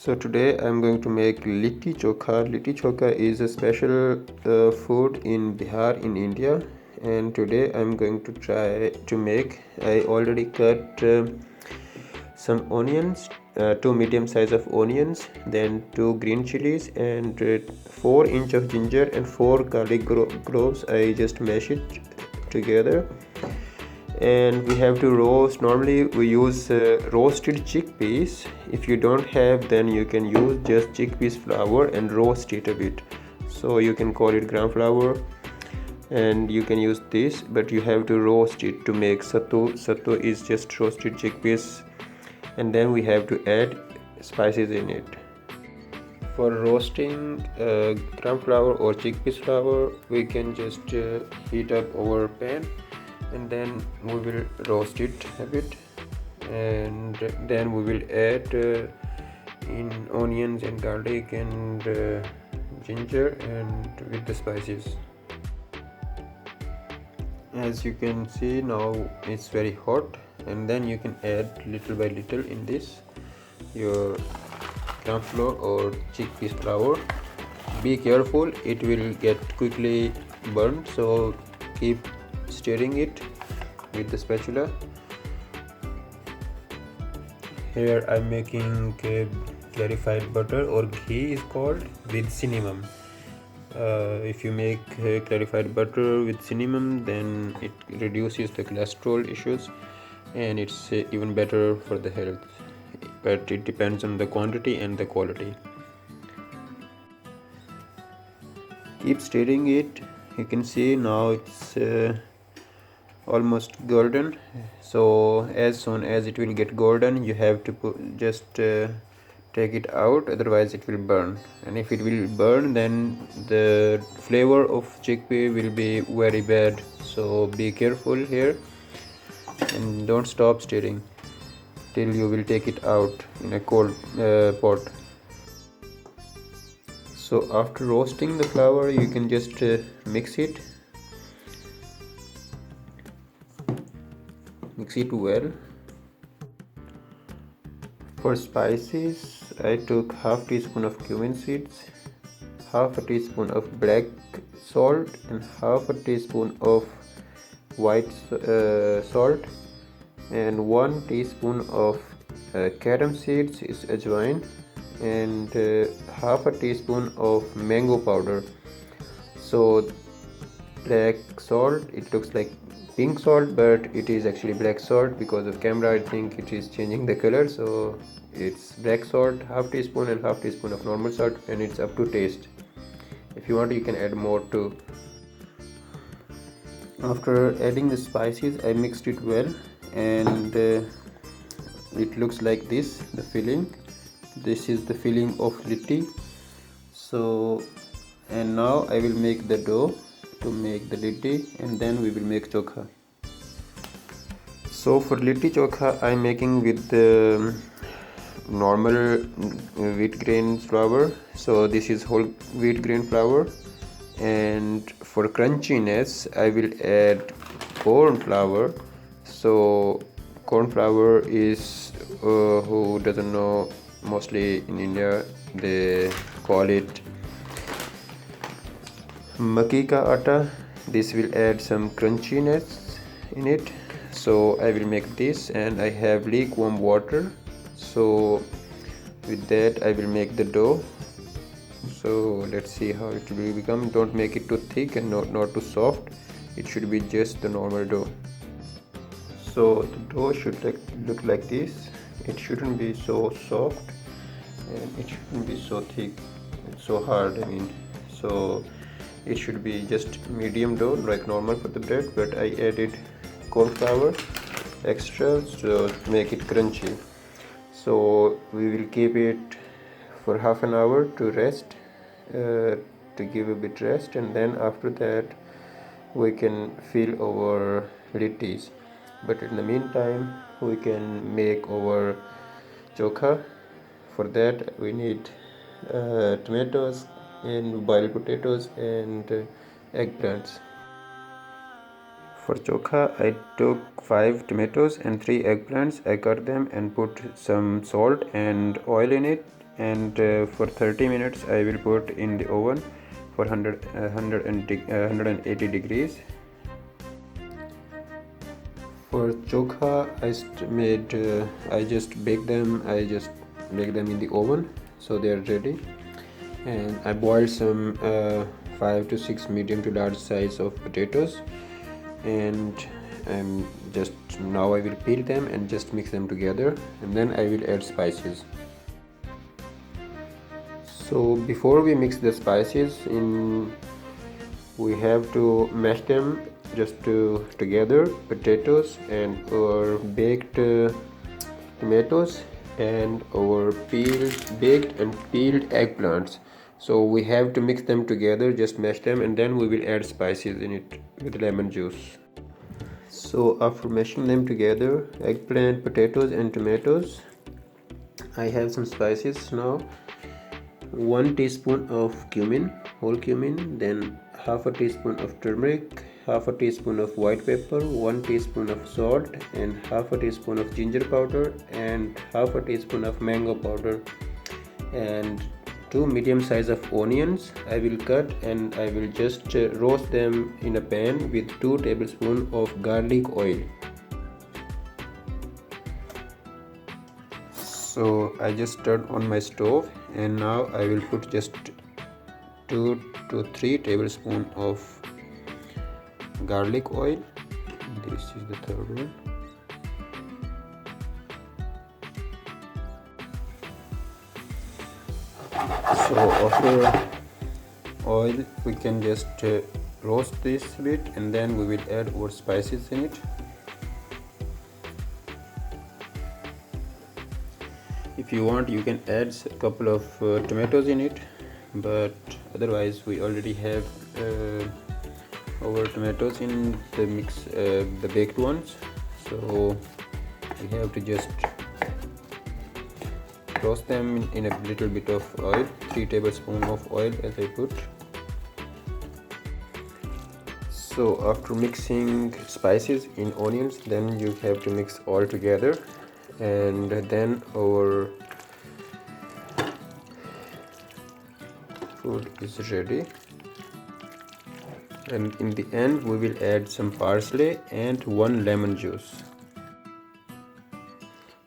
So today I'm going to make Litti Chokha. Litti Chokha is a special food in Bihar in India, and today I'm going to try to make. I already cut some onions, two medium size of onions, then two green chilies, and 4 inch of ginger and 4 garlic cloves. I just mash it together, and we have to roast. Normally we use roasted chickpeas. If you don't have, then you can use just chickpeas flour and roast it a bit, so you can call it gram flour, and you can use this, but you have to roast it to make sattu is just roasted chickpeas, and then we have to add spices in it. For roasting gram flour or chickpeas flour, we can just heat up our pan, and then we will roast it a bit, and then we will add in onions and garlic and ginger and with the spices. As you can see now, it's very hot, and then you can add little by little in this your gram flour or chickpeas flour. Be careful, it will get quickly burnt, so keep stirring it with the spatula. Here I'm making clarified butter, or ghee is called, with cinnamon. If you make clarified butter with cinnamon, then it reduces the cholesterol issues, and it's even better for the health, but it depends on the quantity and the quality. Keep stirring it. You can see now it's almost golden, so as soon as it will get golden, you have to just take it out, otherwise it will burn, and if it will burn, then the flavor of chickpea will be very bad. So be careful here, and don't stop stirring till you will take it out in a cold pot. So after roasting the flour, you can just mix it well. For spices, I took half teaspoon of cumin seeds, half a teaspoon of black salt, and half a teaspoon of white salt, and 1 teaspoon of carom seeds is ajwain, and half a teaspoon of mango powder. So black salt, it looks like pink salt, but it is actually black salt. Because of camera, I think it is changing the color, so it's black salt, half teaspoon, and half teaspoon of normal salt, and it's up to taste. If you want, you can add more too. After adding the spices, I mixed it well, and it looks like this, the filling. This is the filling of litti. So, and now I will make the dough to make the litti, and then we will make chokha. So for litti chokha, I'm making with the normal wheat grain flour. So this is whole wheat grain flour, and for crunchiness, I will add corn flour. So corn flour is, who doesn't know, mostly in India they call it makki ka atta. This will add some crunchiness in it. So I will make this, and I have lukewarm water. So with that I will make the dough. So let's see how it will become. Don't make it too thick and not too soft. It should be just the normal dough. So the dough should look like this. It shouldn't be so soft, and it shouldn't be so thick, it's so hard, I mean. So it should be just medium dough, like normal for the bread, but I added corn flour extra to make it crunchy. So we will keep it for half an hour to rest, to give a bit rest, and then after that we can fill our littis. But in the meantime, we can make our chokha. For that we need tomatoes and boiled potatoes and eggplants. For chokha, I took 5 tomatoes and 3 eggplants. I cut them and put some salt and oil in it, and for 30 minutes I will put in the oven for 180 degrees. For chokha I just bake them. I just make them in the oven, so they are ready. And I boiled some 5 to 6 medium to large size of potatoes, and just now I will peel them and just mix them together, and then I will add spices. So before we mix the spices in, we have to mash them together, potatoes and our baked tomatoes and our baked and peeled eggplants. So we have to mix them together, just mash them, and then we will add spices in it with lemon juice. So after mashing them together, eggplant, potatoes and tomatoes, I have some spices now. 1 teaspoon of cumin, whole cumin, then half a teaspoon of turmeric, half a teaspoon of white pepper, 1 teaspoon of salt, and half a teaspoon of ginger powder, and half a teaspoon of mango powder, and 2 medium size of onions I will cut, and I will just roast them in a pan with 2 tablespoons of garlic oil. So I just turned on my stove, and now I will put just 2 to 3 tablespoons of garlic oil. This is the third one. So after oil, we can just roast this a bit, and then we will add our spices in it. If you want, you can add a couple of tomatoes in it, but otherwise we already have our tomatoes in the mix, the baked ones, so we have to just roast them in a little bit of oil, 3 tablespoons of oil as I put. So after mixing spices in onions, then you have to mix all together, and then our food is ready. And in the end we will add some parsley and 1 lemon juice.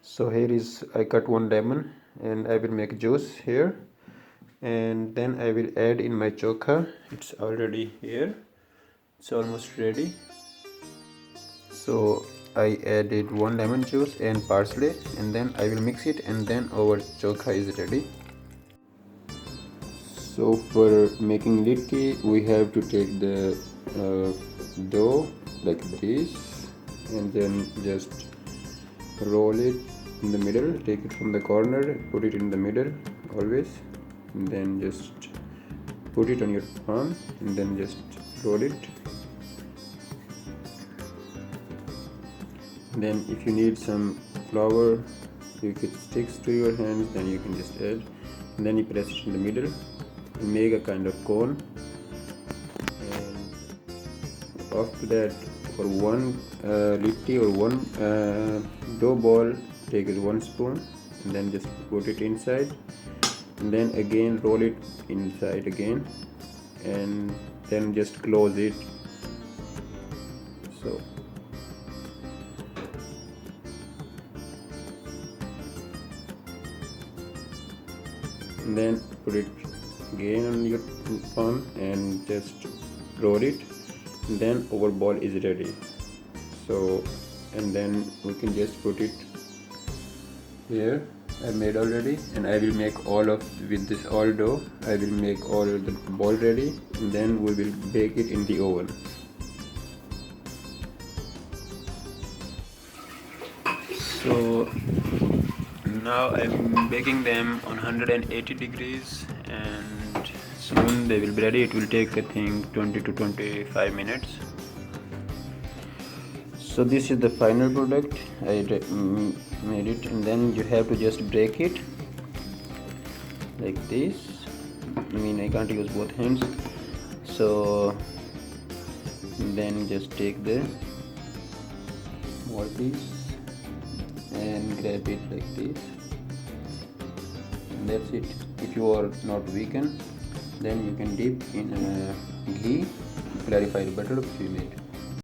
So here is, I cut 1 lemon and I will make juice here, and then I will add in my chokha. It's already here, it's almost ready. So I added 1 lemon juice and parsley, and then I will mix it, and then our chokha is ready. So for making litti, we have to take the dough like this, and then just roll it in the middle. Take it from the corner, put it in the middle always, and then just put it on your palm, and then just roll it. Then if you need some flour, if it sticks to your hands, then you can just add, and then you press it in the middle and make a kind of cone. And after that, for 1 litti or 1 dough ball, take it 1 spoon, and then just put it inside, and then again roll it inside again, and then just close it. So and then put it again on your palm and just roll it, and then our ball is ready. So, and then we can just put it here. I made already, and I will make with this all dough, I will make all the ball ready, and then we will bake it in the oven. So now I'm baking them on 180 degrees, and soon they will be ready. It will take, I think, 20 to 25 minutes. So this is the final product. I made it, and then you have to just break it like this. I mean, I can't use both hands, so then just take the small piece and grab it like this, That's it. If you are not vegan, then you can dip in ghee, clarified butter if you made.